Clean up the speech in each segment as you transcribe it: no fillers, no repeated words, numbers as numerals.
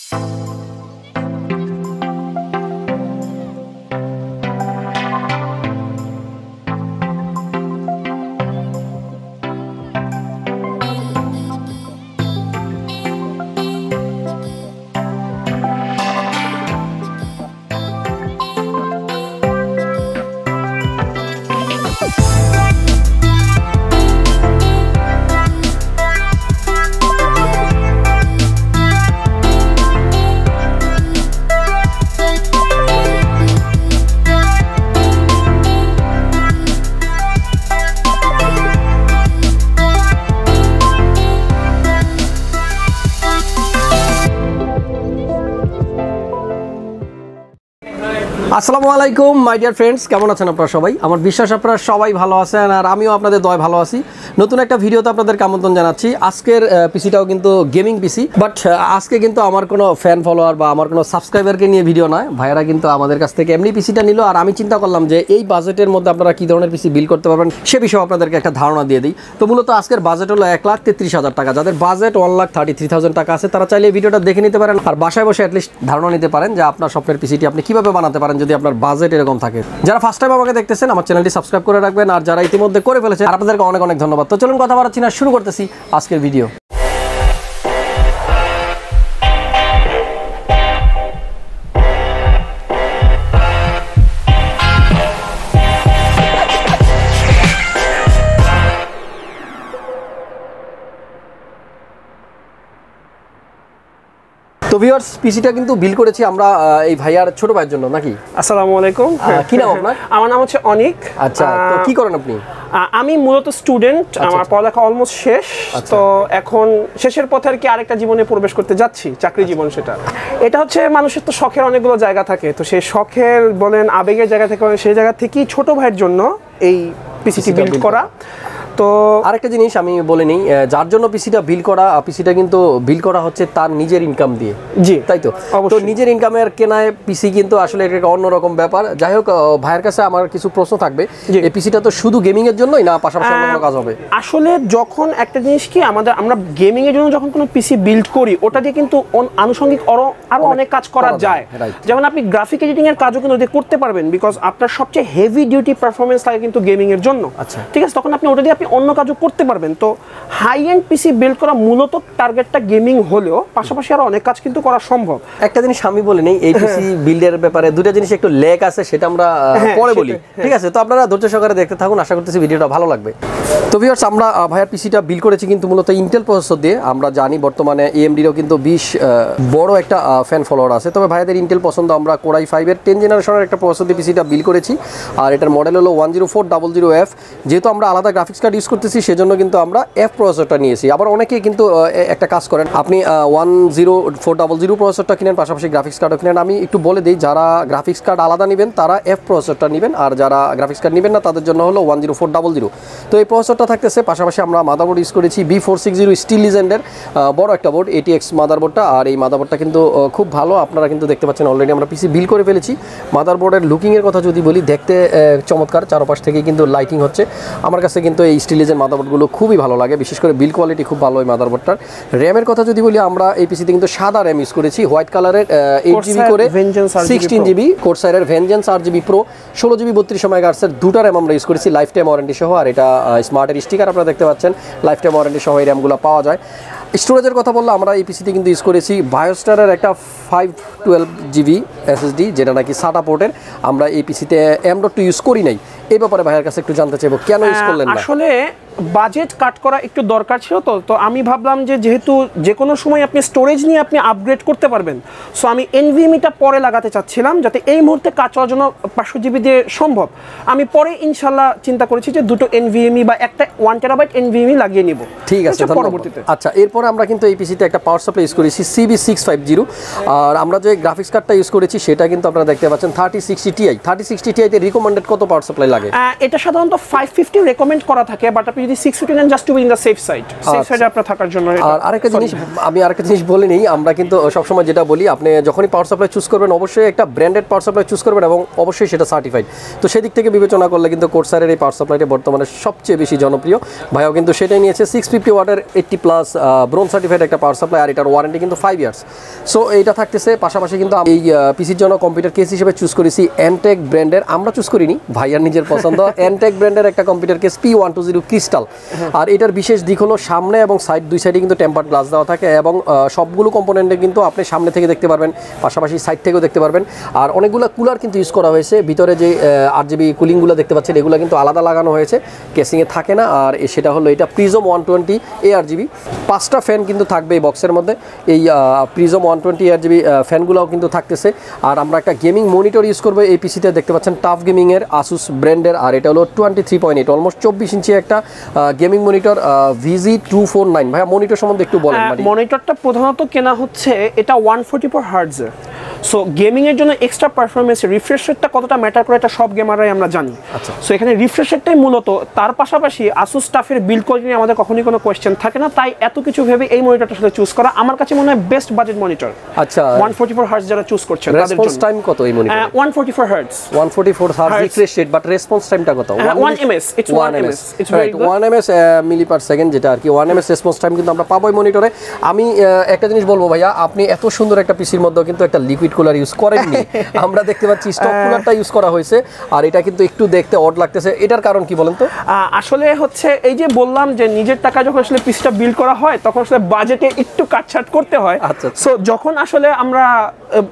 আসসালামু আলাইকুম my dear friends, কেমন আছেন আপনারা সবাই? আমার বিশ্বাস আপনারা সবাই ভালো আছেন আর আমিও আপনাদের দয় ভালো আছি। নতুন একটা ভিডিওতে আপনাদেরকে আমন্ত্রণ জানাচ্ছি। আজকের পিসিটাও কিন্তু গেমিং পিসি, বাট আজকে কিন্তু আমার কোনো ফ্যান ফলোয়ার বা আমার কোনো সাবস্ক্রাইবারকে নিয়ে ভিডিও নয়। ভাইয়েরা কিন্তু আমাদের কাছ থেকে এমনি পিসিটা নিল, আর আমি চিন্তা করলাম যে এই বাজেটের মধ্যে আপনারা কী ধরনের পিসি বিল করতে পারবেন সে বিষয়ে আপনাদেরকে একটা ধারণা দিয়ে দিই। তো মূলত আজকের বাজেট হলো 1,33,000 টাকা। যাদের বাজেট 1,33,000 টাকা আছে তারা চাইলে এই ভিডিওটা দেখে নিতে পারেন আর বাসায় বসে অ্যাটলিস্ট ধারণা নিতে পারেন যে আপনার স্বপ্নের পিসিটি আপনি কীভাবে বানাতে পারেন যদি আপনার বাজেট এরকম থাকে। যারা ফার্স্ট টাইম আমাকে দেখতেছেন আমার চ্যানেলটি সাবস্ক্রাইব করে রাখবেন, আর যারা ইতিমধ্যে করে ফেলেছেন আপনাদেরকে অনেক অনেক ধন্যবাদ। তো চলুন কথা বাড়াচ্ছি না, শুরু করতেছি আজকের ভিডিও। তো ভিউয়ার্স, পিসিটা কিন্তু বিল করেছি আমরা এই ভাইয়ার ছোট ভাইয়ের জন্য নাকি? আসসালামু আলাইকুম। কি নাম আপনার? আমার নাম হচ্ছে অনিক। আচ্ছা, তো কি করেন আপনি? আমি মূলত স্টুডেন্ট, আমার পড়ালেখা অলমোস্ট শেষ। তো এখন শেষের পথে আর কি আরেকটা জীবনে প্রবেশ করতে যাচ্ছি, চাকরি জীবন। সেটা এটা হচ্ছে মানুষের তো শখের অনেকগুলো জায়গা থাকে, তো সেই শখের বলেন আবেগের জায়গা থেকে সেই জায়গা থেকেই ছোট ভাইয়ের জন্য এই পিসিটি বিল্ড করা। তো আরেকটা জিনিস আমি বলে নিই, যার জন্য পিসিটা বিল করা, পিসিটা কিন্তু বিল করা হচ্ছে তার নিজের ইনকাম দিয়ে। জি তাই তো। তো নিজের ইনকামের কেনায় পিসি কিন্তু আসলে এটা অন্যরকম ব্যাপার। যাই হোক, ভাইয়ের কাছে আমার কিছু প্রশ্ন থাকবে। এই পিসিটা তো শুধু গেমিং এর জন্যই না, পাশাপাশি অন্য কাজ হবে? আসলে যখন একটা জিনিস কি আমরা গেমিং এর জন্য যখন কোনো পিসি বিল্ড করি, ওটা দিয়ে কিন্তু আনুষঙ্গিক আরো অনেক কাজ করা যায়। যেমন আপনি গ্রাফিক এডিটিং এর কাজও কিন্তু করতে পারবেন, বিকজ আপনার সবচেয়ে হেভি ডিউটি পারফরমেন্স লাগে কিন্তু গেমিং এর জন্য। আচ্ছা ঠিক আছে, তখন আপনি ওটা দিয়ে অন্য কাজও করতে পারবেন। তো হাই এন্ড পিসি বিল্ড করা মূলত টার্গেটটা গেমিং হলেও পাশাপাশি আরো অনেক কাজ কিন্তু করা সম্ভব। একটা জিনিস আমি বলে নেই, এই পিসি বিল্ডের ব্যাপারে দুটো জিনিস একটু লেগ আছে, সেটা আমরা পরে বলি, ঠিক আছে? তো আপনারা ধৈর্য সহকারে দেখতে থাকুন, আশা করতেছি ভিডিওটা ভালো লাগবে। তো ভিউয়ার্স, আমরা ভাইয়ার পিসিটা বিল্ড করেছি কিন্তু মূলত ইন্টেল প্রসেসর দিয়ে। আমরা জানি বর্তমানে এএমডিরও কিন্তু বেশ বড় একটা ফ্যান ফলোয়ার আছে, তবে ভাইয়াদের ইন্টেল পছন্দ। আমরা কোরাই 5 এর 10 জেনারেশনের একটা প্রসেসর দিয়ে পিসিটা বিল্ড করেছি, আর এটার মডেল হলো 10400F। যেহেতু আমরা আলাদা গ্রাফিক্স কার্ড ইউজ করতেছি সেজন্য কিন্তু আমরা এফ প্রসেসরটা নিয়েছি। আবার অনেকেই কিন্তু একটা কাজ করেন, আপনি 10400 প্রসেসরটা কিনেন, পাশাপাশি গ্রাফিক্স কার্ডও কিনেন। আমি একটু বলে দিই, যারা গ্রাফিক্স কার্ড আলাদা নেবেন তারা এফ প্রসেসরটা নেবেন, আর যারা গ্রাফিক্স কার্ড নেবেন না তাদের জন্য হলো 10400। তো এই প্রসেসরটা থাকতেছে। পাশাপাশি আমরা মাদারবোর্ড ইউজ করেছি B460 স্টিল লিজেন্ডের বড় একটা বোর্ড, RTX মাদারবোর্ডটা। আর এই মাদারবোর্ডটা কিন্তু খুব ভালো, আপনারা কিন্তু দেখতে পাচ্ছেন অলরেডি আমরা পিসি বিল করে ফেলেছি। মাদারবোর্ডের লুকিংয়ের কথা যদি বলি, দেখতে চমৎকার, চারপাশ থেকে কিন্তু লাইটিং হচ্ছে। আমার কাছে কিন্তু এই স্টিল লিজেন্ড মাদারবোর্ডগুলো খুবই ভালো লাগে, বিশেষ করে বিল কোয়ালিটি খুব ভালো এই মাদারবোর্ডটার। র্যামের কথা যদি বলি, আমরা এই পিসিতে কিন্তু সাদা র্যাম ইউজ করেছি, হোয়াইট কালারের 8GB করে 16GB কোরসাইরের vengeance 8GB pro 16GB 32 মেগাহার্টজের দুটো র্যাম আমরা ইউজ করেছি লাইফ টাইম ওয়ারেন্টি সহ। আর এটা স্মার্টের স্টিকার আপনারা দেখতে পাচ্ছেন, লাইফ টাইম ওয়ারেন্টি সহ এই র্যামগুলো পাওয়া যায়। স্টোরেজের কথা বললে, আমরা এই পিসিতে কিন্তু ইউজ করেছি বায়োস্টারের একটা 512GB SSD, যেটা নাকি SATA পোর্টের। আমরা এই পিসিতে M.2 ইউজ করি নাই। এই ব্যাপারে ভাইয়ের কাছে একটু জানতে চাইবো, কেন ইউজ করলেন না? আসলে বাজেট কাট করা একটু দরকার ছিল। তো আমি ভাবলাম যে যেহেতু যে কোনো সময় আপনি স্টোরেজ নিয়ে আপনি আপগ্রেড করতে পারবেন, সো আমি NVMeটা পরে লাগাতে চাচ্ছিলাম, যাতে এই মুহূর্তে কাজ করার জন্য 500GB দিয়ে সম্ভব। আমি পরে ইনশাল্লাহ চিন্তা করেছি যে দুটো NVMe বা একটা 1TB NVMe লাগিয়ে নিব। ঠিক আছে, পরবর্তীতে। আচ্ছা, এরপরে আমরা কিন্তু এই পিসিতে একটা পাওয়ার সাপ্লাই ইউজ করেছি CB650, আর আমরা যে গ্রাফিক্স কার্ডটা ইউজ করেছি সেটা কিন্তু আপনারা দেখতে পাচ্ছেন 3060Ti। 3060Ti তে রিকমেন্ডেড কত পাওয়ার সাপ্লাই লাগে? এটা সাধারণত 550 রেকমেন্ড করা থাকে, বাট আপনি যদি 650 নেন just to be in the safe side, safe সাইডে আপনার থাকার জন্য। আর আরেকটা জিনিস আমি আরেকটা জিনিস বলে নেই, আমরা কিন্তু সবসময় যেটা বলি, আপনি যখনই পাওয়ার সাপ্লাই চুজ করবেন অবশ্যই একটা ব্র্যান্ডেড পাওয়ার সাপ্লাই চুজ করবেন এবং অবশ্যই সেটা সার্টিফাইড। তো সেদিক থেকে বিবেচনা করলে কিন্তু কোর্সারের এই পাওয়ার সাপ্লাইটা বর্তমানে সবচেয়ে বেশি জনপ্রিয়। ভাইও কিন্তু সেটাই নিয়েছে, 650 ওয়াটের 80+ ব্রোঞ্জ সার্টিফাইড একটা পাওয়ার সাপ্লাই, আর এটার ওয়ারেন্টি কিন্তু 5 ইয়ার্স। সো এইটা থাকতেছে। পাশাপাশি কিন্তু এই পিসির জন্য কম্পিউটার কেস হিসেবে চুজ করেছি এনটেক ব্র্যান্ডের, আমরা চুজ করিনি, ভাইয়ার নিজের পছন্দ, এনটেক ব্র্যান্ডের একটা কম্পিউটার কেস P120 ক্রিস্টাল। আর এটার বিশেষ দিক হলো সামনে এবং দুই সাইডে কিন্তু টেম্পার্ড গ্লাস দেওয়া থাকে এবং সবগুলো কম্পোনেন্টে কিন্তু আপনি সামনে থেকে দেখতে পারবেন, পাশাপাশি সাইড থেকেও দেখতে পারবেন। আর অনেকগুলো কুলার কিন্তু ইউজ করা হয়েছে, ভিতরে যে RGB কুলিংগুলো দেখতে পাচ্ছেন এগুলো কিন্তু আলাদা লাগানো হয়েছে, কেসিংয়ে থাকে না। আর সেটা হলো এটা প্রিজম 120 ARGB। 5টা ফ্যান কিন্তু থাকবে এই বক্সের মধ্যে, এই প্রিজম 120 ARGB ফ্যানগুলোও কিন্তু থাকতেছে। আর আমরা একটা গেমিং মনিটর ইউজ করবো এই পিসিতে, দেখতে পাচ্ছেন টাফ গেমিংয়ের আসুস ব্র্যান্ডের, আর এটা হলো 23.8 অলমোস্ট 24 ইঞ্চি একটা গেমিং মনিটর VG249। ভাইয়া মনিটর সম্বন্ধে একটু বলেন। মনিটরটা প্রধানত কেনা হচ্ছে এটা 144 হার্টজের। সো গেমিং এর জন্য এক্সট্রা পারফরম্যান্স, রিফ্রেশ রেটটা কতটা ম্যাটার করে এটা সব গেমাররাই আমরা জানি। আচ্ছা, সো এখানে রিফ্রেশ রেটটাই মূলত, তার পাশাপাশি আসুস স্টাফের বিল্ড কোয়ালিটি নিয়ে আমাদের কখনোই কোনো কোয়েশ্চেন থাকে না, তাই এত কিছু ভেবে এই মনিটরটা আসলে চুজ করা আমার কাছে মনে হয় বেস্ট বাজেট মনিটর। আচ্ছা, 144 হার্টজ যারা চুজ করছেন তাদের জন্য। রেসপন্স টাইম কত এই মনিটরে? 144 hertz. 144 hertz refresh rate, but response টাইমটা কত? 1 ms। It's 1 ms। It's very good. 1 ms milli per second, যেটা আর কি 1 ms রেসপন্স টাইম কিন্তু আমরা পাবো এই মনিটরে। আমি একটা জিনিস বলবো ভাইয়া, আপনি এত সুন্দর একটা পিসির মধ্যে কিন্তু একটা লিকুইড কুলার ইউজ করেননি। আমরা দেখতে পাচ্ছি স্টক কুলারটা ইউজ করা হয়েছে, আর এটা কিন্তু একটু দেখতে অড লাগতেছে। এটার কারণ কি বলেন তো? আসলে হচ্ছে এই যে বললাম যে নিজের টাকা যখন আসলে পিসিটা বিল্ড করা হয় তখন আসলে বাজেটে একটু কাটছাট করতে হয়। আচ্ছা, সো যখন আসলে আমরা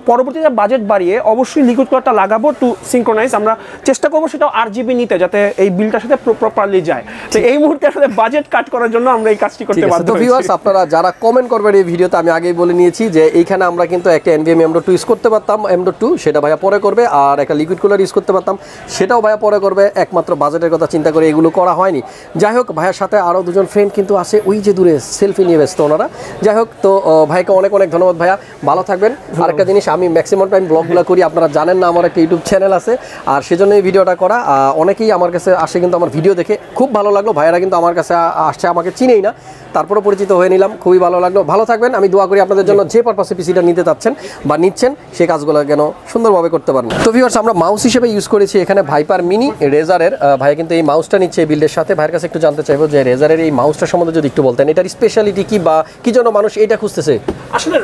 পরবর্তীতে বাজেট বাড়িয়ে অবশ্যই লিকুইড কুলারটা লাগাবো টু সিনক্রোনাইজ, আমরা চেষ্টা করবো সেটাও RGB নিতে, যাতে এই বিলটার সাথে প্রপারলি যায়। তো এই মুহূর্তে আসলে বাজেট কাট করার জন্য আমরা এই কাজটি করতে বাধ্য হয়েছি। তো ভিউয়ার্স, আপনারা যারা কমেন্ট করবেন এই ভিডিওতে, আমি আগেই বলে নিয়েছি যে এইখানে আমরা কিন্তু একটা NVMe M.2 ইউজ করতে পারতাম, M.2 সেটা ভাইয়া পরে করবে, আর একটা লিকুইড কুলার ইউজ করতে পারতাম, সেটাও ভাইয়া পরে করবে। একমাত্র বাজেটের কথা চিন্তা করে এগুলো করা হয়নি। যাই হোক, ভাইয়ার সাথে আরও দুজন ফ্রেন্ড কিন্তু আছে ওই যে দূরে, সেলফি নিয়ে ব্যস্ত ওনারা। যাই হোক, তো ভাইকে অনেক অনেক ধন্যবাদ ভাইয়া, ভালো থাকবেন। আরেকটা জিনিস, আমি ম্যাক্সিমাম টাইম ব্লগগুলো করি, আপনারা জানেন না আমার একটা ইউটিউব চ্যানেল আছে, আর সেজন্য এই ভিডিওটা করা। অনেকেই আমার কাছে আসে কিন্তু আমার ভিডিও দেখে, খুব ভালো লাগলো। ভাইয়ারা কিন্তু আমার কাছে আসছে, আমাকে চিনেই না, তারপরে পরিচিত হয়ে নিলাম, খুবই ভালো লাগলো। ভালো থাকবেন। আমি দোয়া করি আপনাদের জন্য যে পারপাসে পিসিটা নিতে চাচ্ছেন বা নিচ্ছেন সেই কাজগুলো যেন সুন্দরভাবে করতে পারেন। তো ভিউয়ার্স, আমরা মাউস হিসেবে ইউজ করেছি এখানে ভাইপার মিনি রেজারের। ভাই কিন্তু এই মাউসটা নিচ্ছে এই বিল্ডের সাথে। ভাইয়ের কাছে একটু জানতে চাইবো যে রেজারের এই মাউসটা সম্বন্ধে যদি একটু বলতেন, এটার স্পেশালিটি কি বা কি জন্য মানুষ এটা খুঁজতেছে? আসলে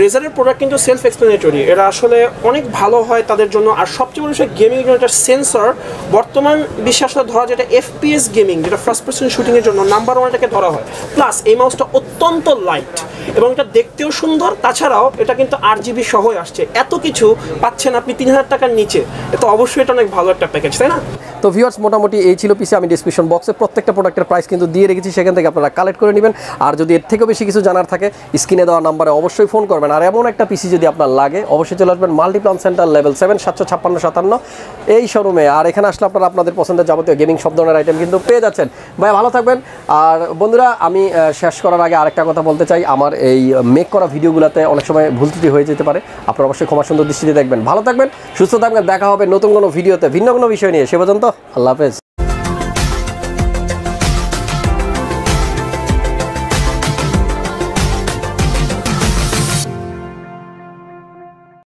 রেজারের প্রোডাক্ট কিন্তু সেলফ এক্সপ্লেনেটরি, এরা আসলে অনেক ভালো হয় তাদের জন্য। আর সবচেয়ে বড় বিষয়, গেমিং এর জন্য একটা সেন্সর বর্তমান বিশ্বে আসলে ধরা, যেটা FPS গেমিং, যেটা ফার্স্ট পারসন শুটিং এর জন্য নাম্বার 1 এটাকে ধরা হয়। প্লাস এই মাউসটা অত্যন্ত লাইট এবং এটা দেখতেও সুন্দর, তাছাড়াও এটা কিন্তু RGB সহই আসছে। এত কিছু পাচ্ছেন আপনি 3000 টাকার নিচে, তো অবশ্যই এটা অনেক ভালো একটা প্যাকেজ, তাই না? তো ভিউয়ার্স, মোটামুটি এই ছিল পিসি। আমি ডিসক্রিপশন বক্সে প্রত্যেকটা প্রোডাক্টের প্রাইস কিন্তু দিয়ে রেখেছি, সেখান থেকে আপনারা কালেক্ট করে নেবেন। আর যদি এর থেকেও বেশি কিছু জানার থাকে স্ক্রিনে দেওয়া নাম্বারে অবশ্যই ফোন করবেন। আর এমন একটা পিসি যদি আপনার লাগে অবশ্যই চলে আসবেন মাল্টিপ্লান সেন্টার লেভেল 7, 75657 এই শোরুমে। আর এখানে আসলে আপনারা আপনাদের পছন্দের যাবতীয় গেমিং সব ধরনের আইটেম কিন্তু পেয়ে যাচ্ছেন। ভাই ভালো থাকবেন। আর বন্ধুরা, আমি শেষ করার আগে আরেকটা কথা বলতে চাই, আমার এই মেক করা ভিডিওগুলোতে অনেক সময় ভুল ত্রুটি হয়ে যেতে পারে, আপনারা অবশ্যই ক্ষমা সুন্দর দৃষ্টিতে দেখবেন। ভালো থাকবেন, সুস্থ থাকবেন, দেখা হবে নতুন কোনো ভিডিওতে ভিন্ন কোনো বিষয় নিয়ে। সে পর্যন্ত আল্লাহ হাফেজ।